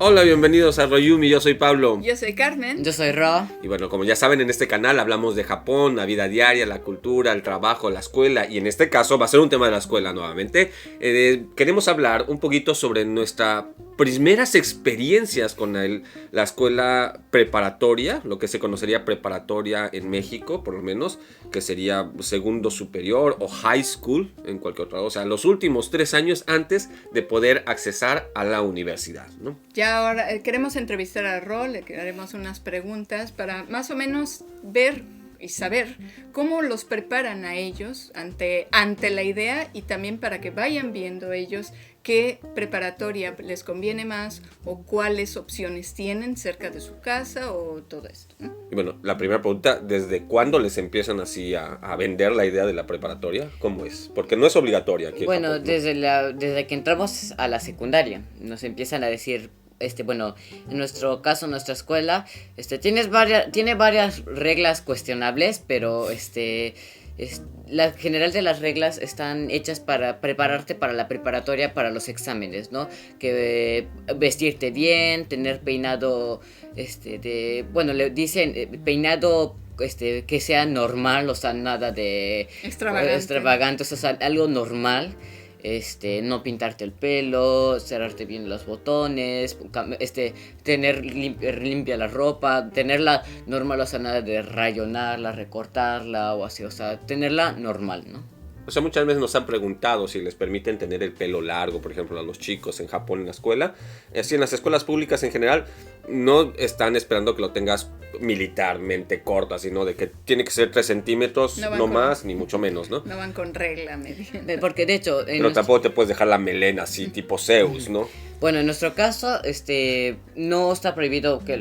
Hola, bienvenidos a Royumi, yo soy Pablo. Yo soy Carmen. Yo soy Ro. Y bueno, como ya saben, en este canal hablamos de Japón, la vida diaria, la cultura, el trabajo, la escuela. Y en este caso va a ser un tema de la escuela nuevamente. Queremos hablar un poquito sobre nuestras primeras experiencias con la escuela preparatoria, lo que se conocería preparatoria en México, por lo menos, que sería segundo superior o high school en cualquier otro lado. O sea, los últimos 3 años antes de poder accesar a la universidad, ¿no? Ya ahora queremos entrevistar a Ro, le haremos unas preguntas para más o menos ver y saber cómo los preparan a ellos ante la idea, y también para que vayan viendo ellos qué preparatoria les conviene más o cuáles opciones tienen cerca de su casa o todo esto, ¿no? Y bueno, la primera pregunta, ¿desde cuándo les empiezan así a vender la idea de la preparatoria? ¿Cómo es? Porque no es obligatoria aquí en Bueno, Japón, ¿no? desde que entramos a la secundaria, nos empiezan a decir, bueno, en nuestro caso, nuestra escuela, tiene varias reglas cuestionables, pero la general de las reglas están hechas para prepararte para la preparatoria, para los exámenes, ¿no? Que vestirte bien, tener peinado, le dicen peinado, que sea normal, o sea, nada de extravagante, o sea, algo normal. No pintarte el pelo, cerrarte bien los botones, tener limpia la ropa, tenerla normal, o sea, nada de rayonarla, recortarla o así, o sea, tenerla normal, ¿no? O sea, muchas veces nos han preguntado si les permiten tener el pelo largo, por ejemplo, a los chicos en Japón en la escuela. Así en las escuelas públicas en general no están esperando que lo tengas militarmente corto, sino de que tiene que ser 3 centímetros, no más ni mucho menos, ¿no? No van con regla, me dicen. Porque de hecho... Pero tampoco te puedes dejar la melena así, tipo Zeus, ¿no? Bueno, en nuestro caso, no está prohibido que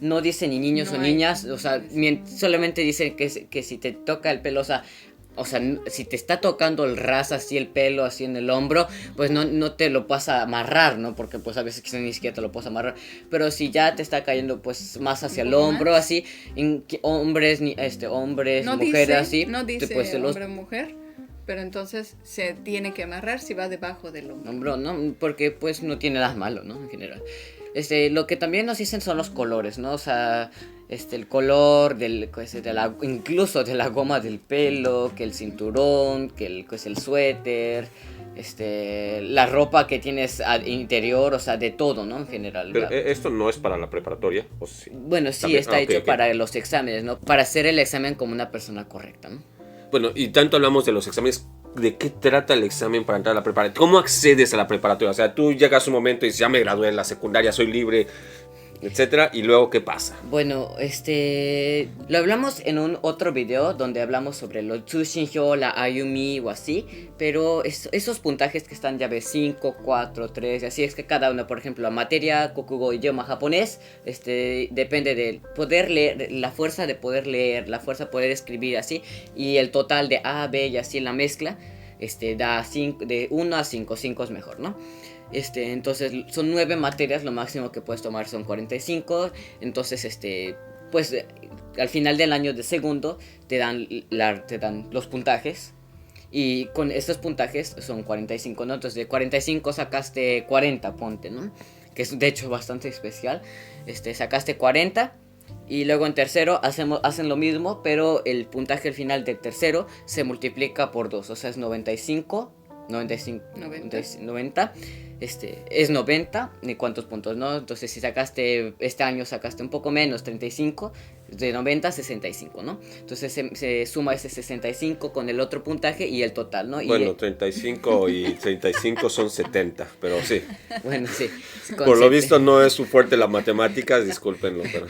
no dice ni niños o niñas, o sea, solamente dicen que si te toca el pelo, o sea, si te está tocando el ras así, el pelo así en el hombro, pues no te lo puedas amarrar, ¿no? Porque pues a veces quizás ni siquiera te lo puedes amarrar. Pero si ya te está cayendo pues más hacia el hombro, más así, hombres, no mujeres, dice, así. No dice pues, hombre o mujer, pero entonces se tiene que amarrar si va debajo del hombro. ¿No? Porque pues no tiene nada malo, ¿no? En general. Lo que también nos dicen son los colores, ¿no? O sea, el color incluso de la goma del pelo, que el cinturón, que el suéter, la ropa que tienes al interior, o sea, de todo, ¿no? En general. Pero esto no es para la preparatoria, ¿o sí? Bueno, sí, ¿también? está hecho Okay. Para los exámenes, ¿no? Para hacer el examen como una persona correcta, ¿no? Bueno, y tanto hablamos de los exámenes. ¿De qué trata el examen para entrar a la preparatoria? ¿Cómo accedes a la preparatoria? O sea, tú llegas a un momento y dices, ya me gradué de la secundaria, soy libre, etcétera, y luego, ¿qué pasa? Bueno, lo hablamos en un otro video donde hablamos sobre los Tsushinhyo, la Ayumi o así, pero esos puntajes que están, ya ves, 5, 4, 3, y así es que cada uno, por ejemplo, la materia, kokugo, idioma japonés, depende de poder leer, la fuerza de poder leer, la fuerza de poder escribir, así, y el total de A, B y así, la mezcla, da 5, de 1 a 5, 5 es mejor, ¿no? Entonces son 9 materias, lo máximo que puedes tomar son 45. Entonces, pues al final del año de segundo te dan los puntajes. Y con estos puntajes son 45, ¿no? Entonces de 45 sacaste 40, ponte, ¿no? Que es de hecho bastante especial. Sacaste 40. Y luego en tercero hacen lo mismo, pero el puntaje al final del tercero se multiplica por 2. O sea, es 90. Es 90, ni cuántos puntos, ¿no? Entonces si este año sacaste un poco menos, 35, de 90 a 65, ¿no? Entonces se suma ese 65 con el otro puntaje y el total, ¿no? Bueno, 35 y 35 son 70, pero sí. Bueno, sí. Por lo visto no es su fuerte las matemáticas, discúlpenlo, pero...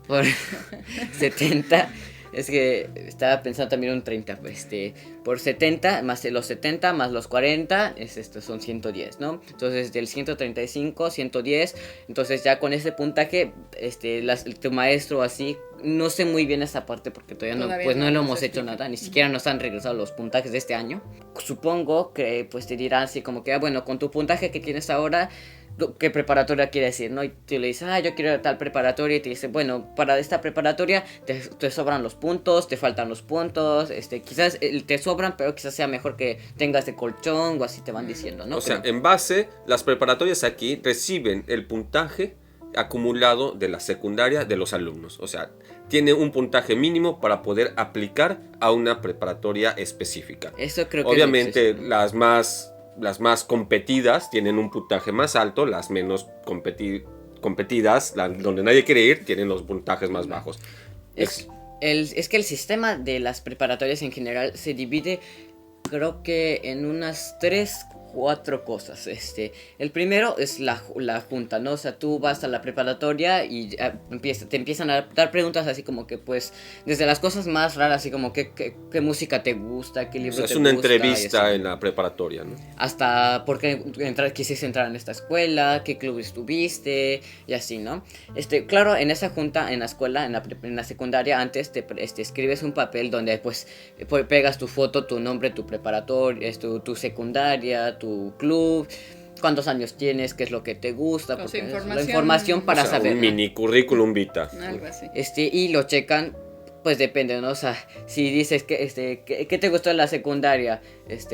Por 70... Es que estaba pensando también un 30, por 70, más los 70, más los 40, son 110, ¿no? Entonces, del 135, 110, entonces ya con ese puntaje, tu maestro así, no sé muy bien esa parte porque todavía no lo hemos hecho nada, ni siquiera nos han regresado los puntajes de este año. Supongo que, pues, te dirán así como que, bueno, con tu puntaje que tienes ahora, qué preparatoria quiere decir, ¿no? Y tú le dices, yo quiero ir a tal preparatoria, y te dice, bueno, para esta preparatoria te sobran los puntos, te faltan los puntos, quizás te sobran, pero quizás sea mejor que tengas de colchón o así te van diciendo, ¿no? O sea, en base, las preparatorias aquí reciben el puntaje acumulado de la secundaria de los alumnos. O sea, tiene un puntaje mínimo para poder aplicar a una preparatoria específica. Eso creo que obviamente no las más competidas tienen un puntaje más alto, las menos competidas, donde nadie quiere ir, tienen los puntajes más bajos. Es que el sistema de las preparatorias en general se divide, creo que en unas 3-4 cosas. El primero es la junta, ¿no? O sea, tú vas a la preparatoria y te empiezan a dar preguntas así como que, pues, desde las cosas más raras, así como qué música te gusta, qué libro te gusta. Es una entrevista en la preparatoria, ¿no? Hasta por qué quisiste entrar en esta escuela, qué club estuviste y así, ¿no? Claro, en esa junta, en la escuela, en la secundaria, antes te escribes un papel donde pues pegas tu foto, tu nombre, tu preparatoria, tu secundaria, tu club, cuántos años tienes, qué es lo que te gusta, Con porque información, la información para saber, un mini currículum vita. Algo así. y lo checan. Pues depende, ¿no? O sea, si dices que ¿qué te gustó en la secundaria?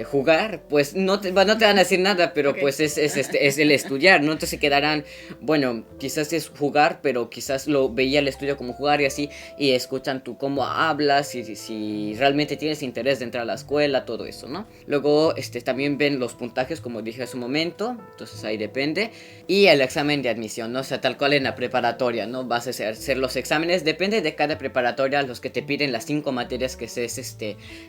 Jugar, pues no te van a decir nada, pero Okay. pues es el estudiar, ¿no? Entonces se quedarán, bueno, quizás es jugar, pero quizás lo veía el estudio como jugar y así, y escuchan tú cómo hablas, si realmente tienes interés de entrar a la escuela, todo eso, ¿no? Luego, también ven los puntajes, como dije hace un momento, entonces ahí depende, y el examen de admisión, ¿no? O sea, tal cual en la preparatoria, ¿no? Vas a hacer los exámenes, depende de cada preparatoria, los que te piden las 5 materias que es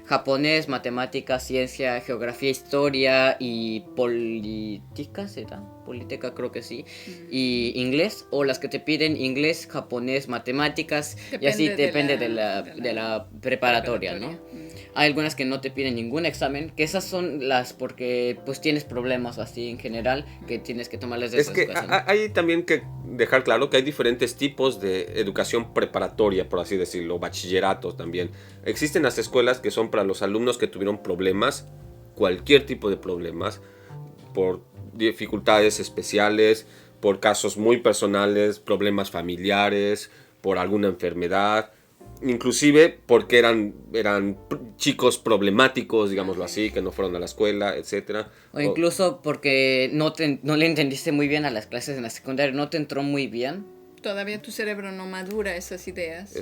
japonés, matemáticas, ciencia, geografía, historia y política, ¿será? Política creo que sí, y inglés, o las que te piden inglés, japonés, matemáticas, y así depende de la preparatoria, ¿no? Hay algunas que no te piden ningún examen, que esas son las porque pues tienes problemas así en general, que tienes que tomarles de Es que hay también que dejar claro que hay diferentes tipos de educación preparatoria, por así decirlo, bachillerato también. Existen las escuelas que son para los alumnos que tuvieron problemas, cualquier tipo de problemas, por dificultades especiales, por casos muy personales, problemas familiares, por alguna enfermedad, inclusive porque eran chicos problemáticos, digámoslo así, que no fueron a la escuela, etcétera. O incluso porque no le entendiste muy bien a las clases en la secundaria, no te entró muy bien. Todavía tu cerebro no madura esas ideas.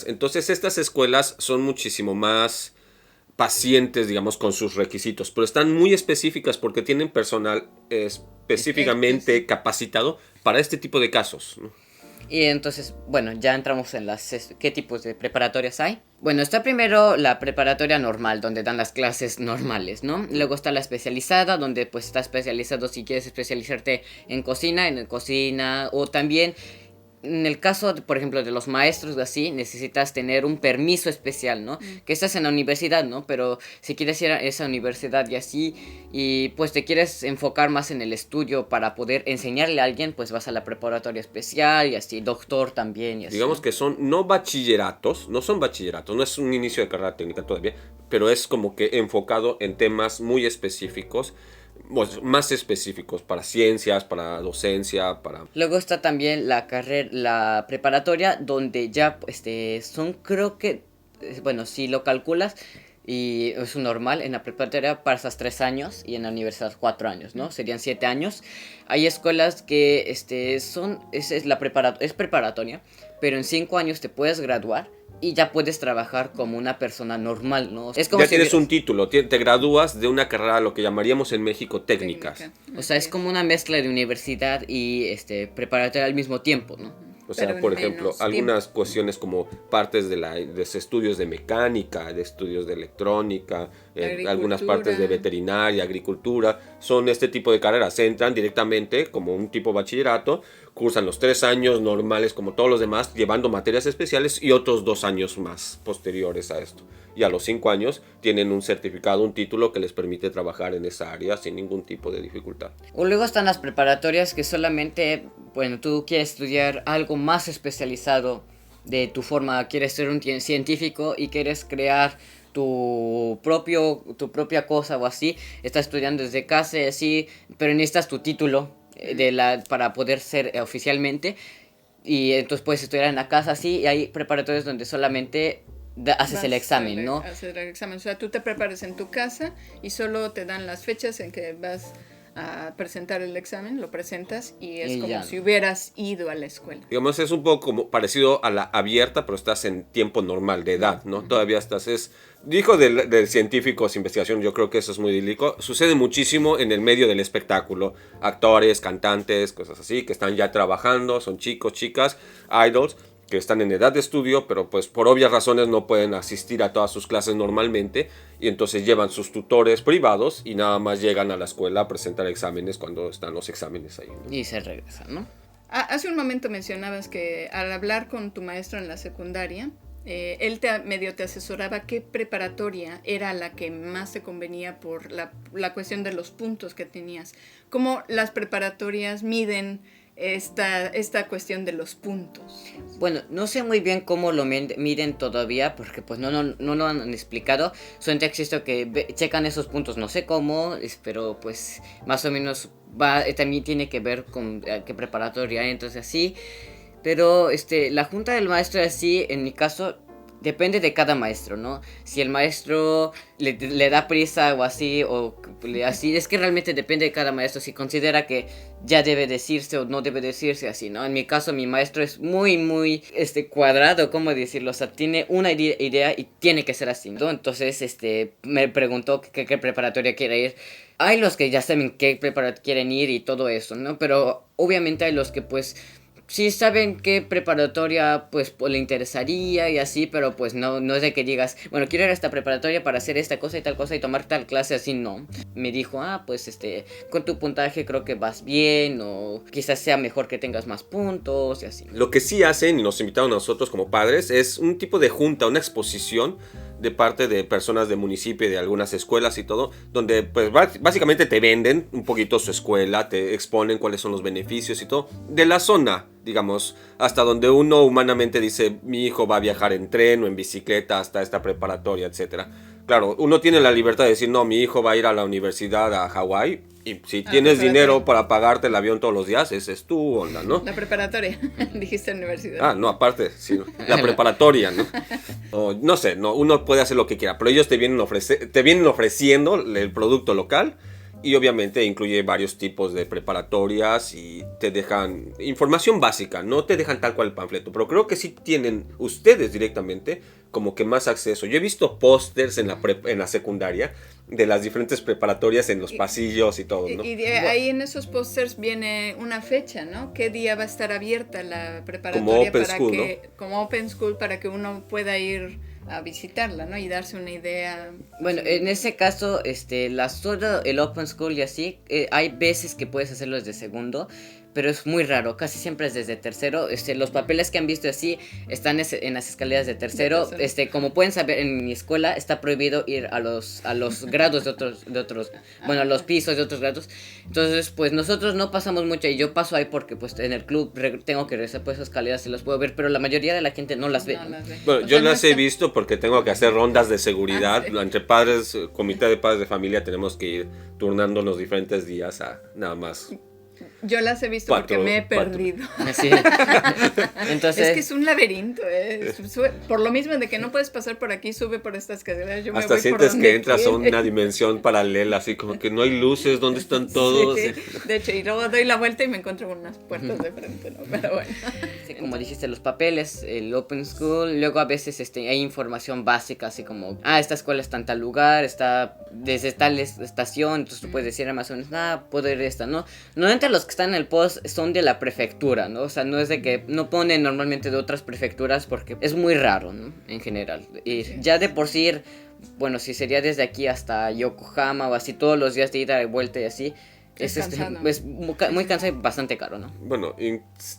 Entonces estas escuelas son muchísimo más pacientes, digamos, con sus requisitos, pero están muy específicas porque tienen personal específicamente capacitado para este tipo de casos, ¿no? Y entonces, bueno, ya entramos en qué tipos de preparatorias hay. Bueno, está primero la preparatoria normal, donde dan las clases normales, ¿no? Luego está la especializada, donde pues está especializado si quieres especializarte en cocina, o también en el caso, por ejemplo, de los maestros o así, necesitas tener un permiso especial, ¿no? Que estás en la universidad, ¿no? Pero si quieres ir a esa universidad y así, y pues te quieres enfocar más en el estudio para poder enseñarle a alguien, pues vas a la preparatoria especial y así, doctor también y así. Digamos que son no bachilleratos, no es un inicio de carrera técnica todavía, pero es como que enfocado en temas muy específicos, más específicos para ciencias, para docencia, para... Luego está también la preparatoria, donde ya son, creo que, bueno, si lo calculas, y es un normal, en la preparatoria pasas 3 años y en la universidad 4 años, ¿no? Serían 7 años. Hay escuelas que es preparatoria, pero en 5 años te puedes graduar y ya puedes trabajar como una persona normal, ¿no? Es como ya tienes un título, te gradúas de una carrera, lo que llamaríamos en México técnicas. O sea, es como una mezcla de universidad y preparatoria al mismo tiempo, ¿no? O sea, Pero por en ejemplo, menos algunas tiempo. cuestiones como partes de estudios de mecánica, de estudios de electrónica, algunas partes de veterinaria, agricultura, son este tipo de carreras. Entran directamente como un tipo bachillerato, cursan los 3 años normales como todos los demás, llevando materias especiales y otros 2 años más posteriores a esto. Y a los 5 años tienen un certificado, un título que les permite trabajar en esa área sin ningún tipo de dificultad. O luego están las preparatorias que solamente, bueno, tú quieres estudiar algo más especializado de tu forma, quieres ser un científico y quieres crear tu propia cosa o así, estás estudiando desde casa y así, pero necesitas tu título para poder ser oficialmente. Y entonces puedes estudiar en la casa así, y hay preparatorios donde solamente haces el examen, ¿no? Hacer el examen. O sea, tú te preparas en tu casa y solo te dan las fechas en que vas a presentar el examen, lo presentas y es como si hubieras ido a la escuela. Digamos, es un poco como parecido a la abierta, pero estás en tiempo normal de edad, ¿no? Todavía estás, dijo del científicos, investigación, yo creo que eso es muy idílico. Sucede muchísimo en el medio del espectáculo. Actores, cantantes, cosas así, que están ya trabajando, son chicos, chicas, idols, que están en edad de estudio, pero pues por obvias razones no pueden asistir a todas sus clases normalmente, y entonces llevan sus tutores privados y nada más llegan a la escuela a presentar exámenes cuando están los exámenes ahí, ¿no? Y se regresan, ¿no? Hace un momento mencionabas que al hablar con tu maestro en la secundaria, él medio te asesoraba qué preparatoria era la que más te convenía por la cuestión de los puntos que tenías. ¿Cómo las preparatorias miden esta cuestión de los puntos? Bueno, no sé muy bien cómo lo miden todavía, porque pues no lo han explicado. Solamente existe que checan esos puntos, no sé cómo, pero pues más o menos también tiene que ver con qué preparatoria hay, entonces así. Pero la junta del maestro así, en mi caso, depende de cada maestro, ¿no? Si el maestro le da prisa o así, así, es que realmente depende de cada maestro, si considera que ya debe decirse o no debe decirse así, ¿no? En mi caso, mi maestro es muy, muy, cuadrado, ¿cómo decirlo? O sea, tiene una idea y tiene que ser así, ¿no? Entonces, me preguntó qué preparatoria quiere ir. Hay los que ya saben qué preparatoria quieren ir y todo eso, ¿no? Pero obviamente hay los que, pues, sí saben qué preparatoria pues le interesaría y así, pero pues no es de que digas, bueno, quiero ir a esta preparatoria para hacer esta cosa y tal cosa y tomar tal clase, así no. Me dijo, pues con tu puntaje creo que vas bien, o quizás sea mejor que tengas más puntos y así. Lo que sí hacen y nos invitaron a nosotros como padres es un tipo de junta, una exposición de parte de personas del municipio y de algunas escuelas y todo, donde pues básicamente te venden un poquito su escuela, te exponen cuáles son los beneficios y todo, de la zona, digamos, hasta donde uno humanamente dice, mi hijo va a viajar en tren o en bicicleta hasta esta preparatoria, etcétera. Claro, uno tiene la libertad de decir, no, mi hijo va a ir a la universidad a Hawái, y si tienes dinero para pagarte el avión todos los días, esa es tu onda, ¿no? La preparatoria, dijiste universidad. No, aparte, sí, la preparatoria, ¿no? No sé, uno puede hacer lo que quiera, pero ellos te vienen ofreciendo el producto local, y obviamente incluye varios tipos de preparatorias y te dejan información básica, no te dejan tal cual el panfleto, pero creo que sí tienen ustedes directamente como que más acceso. Yo he visto pósters en la secundaria de las diferentes preparatorias en los pasillos y todo, ¿no? Y ahí en esos pósters viene una fecha, ¿no? ¿Qué día va a estar abierta la preparatoria? Como Open School, ¿no? Como Open School, para que uno pueda ir a visitarla, ¿no? Y darse una idea. Bueno, en ese caso, todo el Open School y así, hay veces que puedes hacerlo desde segundo, pero es muy raro, casi siempre es desde tercero. Los papeles que han visto así están en las escaleras de tercero. Como pueden saber, en mi escuela está prohibido ir a los grados de otros, bueno, a los pisos de otros grados. Entonces, pues nosotros no pasamos mucho, y yo paso ahí porque pues en el club tengo que regresar por esas escaleras y las puedo ver, pero la mayoría de la gente no las ve. Bueno, yo las he visto porque tengo que hacer rondas de seguridad. Sí. Entre padres, comité de padres de familia, tenemos que ir turnando los diferentes días a nada más. Yo las he visto porque me he perdido. Sí. Entonces, es que es un laberinto, por lo mismo de que no puedes pasar por aquí, sube por estas escaleras. Yo hasta me voy sientes por que entras a una dimensión paralela, así como que no hay luces, ¿dónde están todos? Sí, de hecho, y luego doy la vuelta y me encuentro con unas puertas de frente, ¿no? Pero bueno. Sí, como dijiste, los papeles, el Open School, luego a veces hay información básica, así como, esta escuela está en tal lugar, está desde tal estación, entonces tú puedes decir más o menos, puedo ir a esta, ¿no? Normalmente los que están en el post son de la prefectura, ¿no? O sea, no es de que no ponen normalmente de otras prefecturas porque es muy raro, ¿no? En general. Y ya de por sí, bueno, si sería desde aquí hasta Yokohama o así todos los días de ida y vuelta y así, es muy cansado y bastante caro, ¿no? Bueno,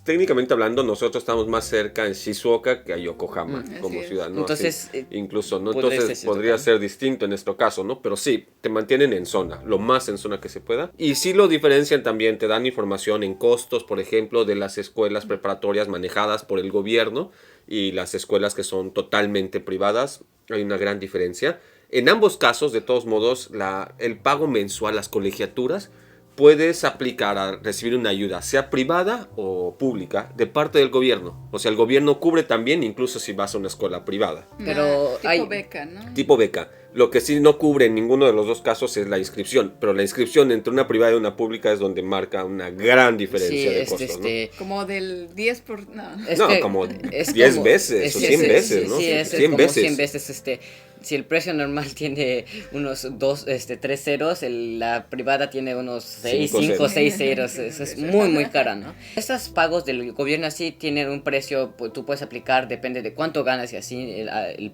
técnicamente hablando, nosotros estamos más cerca en Shizuoka que a Yokohama como ciudad, ¿no? Entonces, incluso, ¿no? Entonces podría ser distinto en este caso, ¿no? Pero sí, te mantienen en zona, lo más en zona que se pueda. Y sí lo diferencian también, te dan información en costos, por ejemplo, de las escuelas preparatorias manejadas por el gobierno y las escuelas que son totalmente privadas. Hay una gran diferencia. En ambos casos, de todos modos, el pago mensual, las colegiaturas, puedes aplicar a recibir una ayuda, sea privada o pública, de parte del gobierno. O sea, el gobierno cubre también, incluso si vas a una escuela privada. Pero tipo hay- beca, ¿no? Tipo beca. Lo que sí no cubre en ninguno de los dos casos es la inscripción. Pero la inscripción entre una privada y una pública es donde marca una gran diferencia de costos, ¿no? Como del 10 por... No. Es No, que- como es 10 como- veces o 100 veces, ¿no? Sí, es 100 como veces. 100 veces, si el precio normal tiene unos 3 ceros, la privada tiene unos 6, 5, ceros. 6 ceros, es muy, muy cara, ¿no? Estos pagos del gobierno así tienen un precio, pues, tú puedes aplicar, depende de cuánto ganas y así,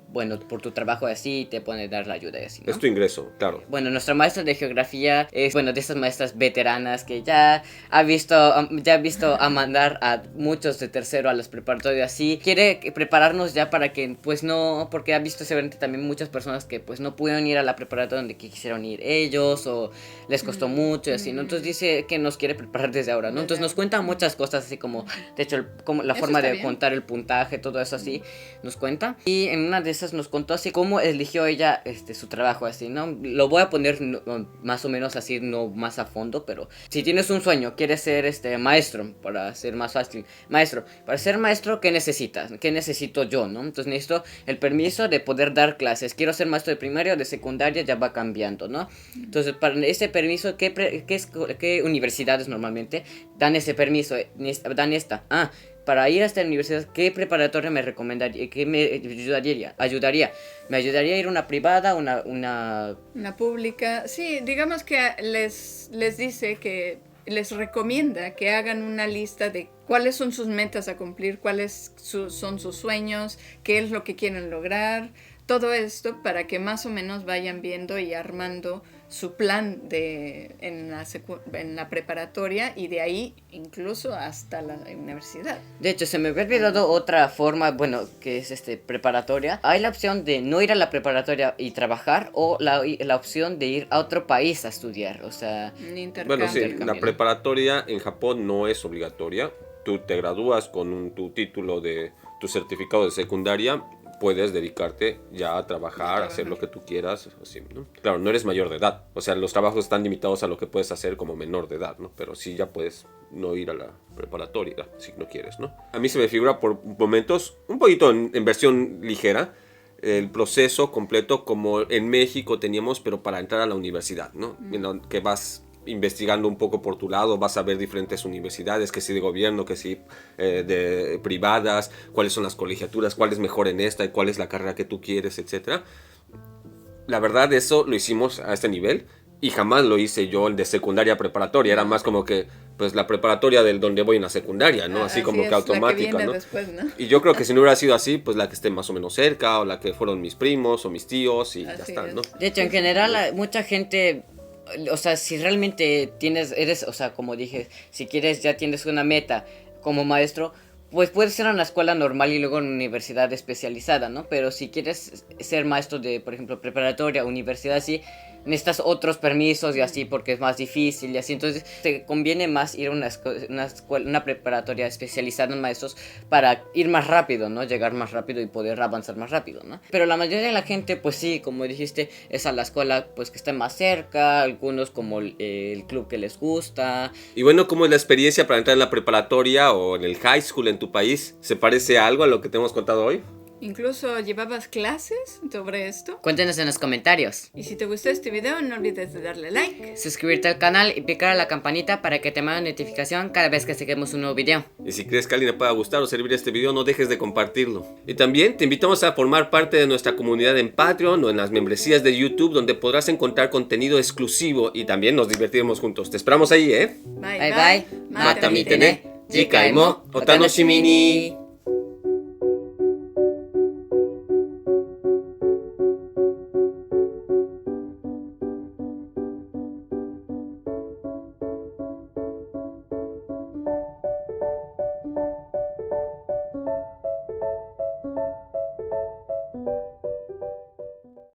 bueno, por tu trabajo y así, te pueden dar la ayuda y así, ¿no? Es tu ingreso, claro. Bueno, nuestra maestra de geografía es, bueno, de esas maestras veteranas que ya ha visto a mandar a muchos de tercero a los preparatorios así. Quiere prepararnos ya para que, pues no, porque ha visto seguramente también muchas personas que pues no pudieron ir a la preparatoria donde quisieron ir ellos o les costó mucho y así, ¿no? Entonces dice que nos quiere preparar desde ahora, ¿no? Entonces nos cuenta muchas cosas así como, de hecho, como la Eso forma está de bien. contar el puntaje, todo eso así, nos cuenta. Y en una de esas nos contó así cómo eligió ella su trabajo así, ¿no? Lo voy a poner más o menos así, no más a fondo, pero si tienes un sueño, quieres ser maestro, para ser más fácil, maestro, para ser maestro, ¿qué necesitas? ¿Qué necesito yo, no? Entonces necesito el permiso de poder dar clases. Quiero ser maestro de primaria o de secundaria, ya va cambiando, ¿no? Entonces, para ese permiso, ¿qué universidades normalmente dan ese permiso? Dan esta. Para ir a esta universidad, ¿qué preparatoria me recomendaría? ¿Qué me ayudaría? ¿Me ayudaría a ir a una privada, una... Una pública, sí, digamos que les dice que les recomienda que hagan una lista de cuáles son sus metas a cumplir, cuáles son sus sueños, qué es lo que quieren lograr, todo esto para que más o menos vayan viendo y armando su plan en la preparatoria y de ahí incluso hasta la universidad. De hecho, se me había olvidado otra forma, bueno, que es preparatoria. Hay la opción de no ir a la preparatoria y trabajar o la opción de ir a otro país a estudiar, o sea... Un intercambio. Bueno, sí, la preparatoria en Japón no es obligatoria. Tú te gradúas con tu título de tu certificado de secundaria, puedes dedicarte ya a trabajar, a hacer lo que tú quieras, así, ¿no? Claro, no eres mayor de edad, o sea, los trabajos están limitados a lo que puedes hacer como menor de edad, ¿no? Pero sí ya puedes no ir a la preparatoria si no quieres, ¿no? A mí se me figura por momentos, un poquito en versión ligera, el proceso completo como en México teníamos, pero para entrar a la universidad, ¿no? En lo que vas investigando un poco por tu lado, vas a ver diferentes universidades, que sí de gobierno, que sí de privadas, cuáles son las colegiaturas, cuál es mejor en esta y cuál es la carrera que tú quieres, etc. La verdad, eso lo hicimos a este nivel y jamás lo hice yo el de secundaria preparatoria, era más como que pues la preparatoria del donde voy en la secundaria, ¿no? Así como es, que automática, la que viene ¿no? Después, ¿no? Y yo creo que si no hubiera sido así, pues la que esté más o menos cerca o la que fueron mis primos o mis tíos y ya Así está, es. ¿no? De hecho, en general, mucha gente, o sea, si realmente o sea, como dije, si quieres, ya tienes una meta como maestro, pues puedes ser en la escuela normal y luego en una universidad especializada, ¿no? Pero si quieres ser maestro de, por ejemplo, preparatoria, universidad, así, necesitas otros permisos y así porque es más difícil y así. Entonces te conviene más ir a una preparatoria especializada en maestros para ir más rápido, ¿no? Llegar más rápido y poder avanzar más rápido, ¿no? Pero la mayoría de la gente, pues sí, como dijiste, es a la escuela pues que está más cerca, algunos como el club que les gusta. Y bueno, ¿cómo es la experiencia para entrar en la preparatoria o en el high school en tu país? ¿Se parece a algo a lo que te hemos contado hoy? Incluso llevabas clases sobre esto. Cuéntenos en los comentarios. Y si te gustó este video, no olvides de darle like. Suscribirte al canal y picar a la campanita para que te mande notificación cada vez que saquemos un nuevo video. Y si crees que a alguien le pueda gustar o servir este video, no dejes de compartirlo. Y también te invitamos a formar parte de nuestra comunidad en Patreon o en las membresías de YouTube, donde podrás encontrar contenido exclusivo y también nos divertiremos juntos. Te esperamos ahí, ¿eh? Bye Bye bye. Mata mi tene, Jikaimo, Otanoshimi ni.